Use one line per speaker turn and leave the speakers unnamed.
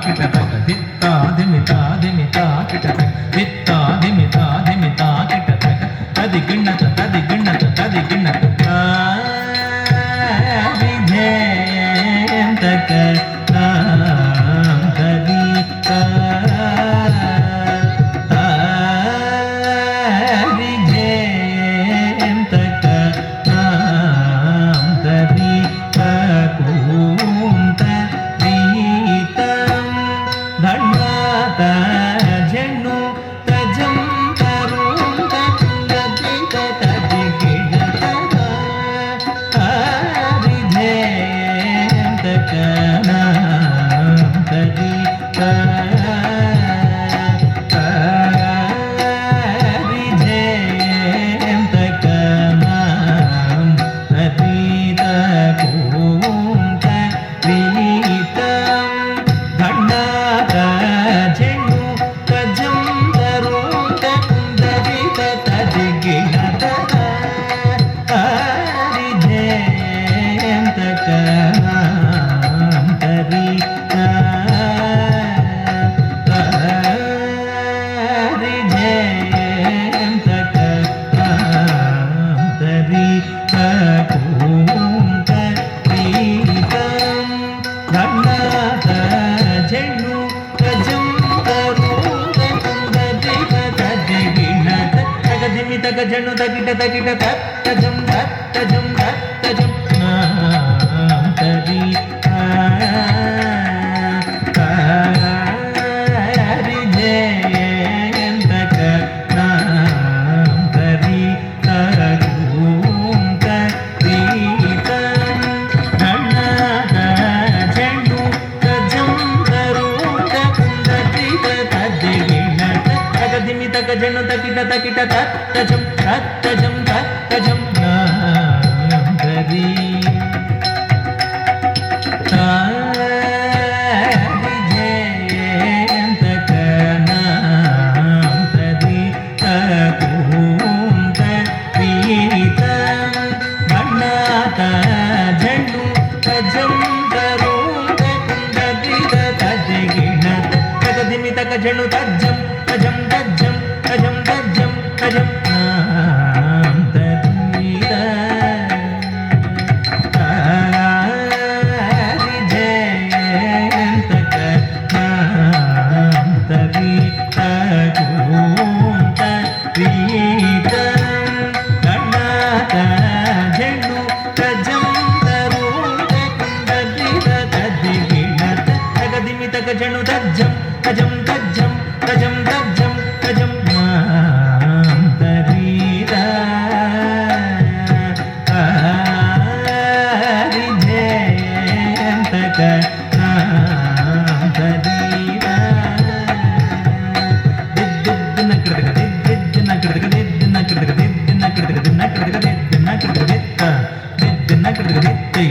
కిటతక దిత్తా దిమితా దిమితా కిటతక దిత్తా దిమితా దిమితా కిటతక తది గిన్నత తది గిన్నత తది గిన్నత విధేంతక తది విధేంతక తది కూంత ధన్వాత జన్ను తజం తరుం తదిత తదిగిణత హరిధేంతక తదిత హరిధేంతక తదిత కూంత ప్రీతం ధన్వాత జన్ను తజం తరుం తదిత తదిగిణత హరిధేంతక తదిత హరిధేంతక తదిత కూంత ప్రీతం ధన్వాత జన్ను తజం తరుం తదిత తదిగిణత తగదిమి తగ జన్ను తగిట తగిట తజం తజం తజం తది హరిధేంతక తది తరూంత ప్రీతం ధన్వాత జన్ను తజం తరుం తదిత తదిగిణత తగదిమి తగ జన్ను తగిట తగిట తజం తజం తజం తది హరిధేంతక తదిత కూంత ప్రీతం ధన్వాత జన్ను తజం తరుం తదిత తదిగిణత తగదిమి తగ జన్ను తజ్జం తజం తజ్జం తజం తజ్జం తజం తదిత హరిధేంతక తదిత కూంత ప్రీతం ధన్వాత జన్ను తజం తరుం తదిత తదిగిణత తగదిమి తగ జన్ను తజ్జం తజం తజ్జం తజం తజ్జం తజం తదిత హరిధేంతక తదిత దిద్దిన కృతక దిద్దిన కృతక దిద్దిన కృతక దిద్దిన కృతక దిద్దిన కృతక దిద్దిన కృతక దిద్దిన కృతక దిద్ది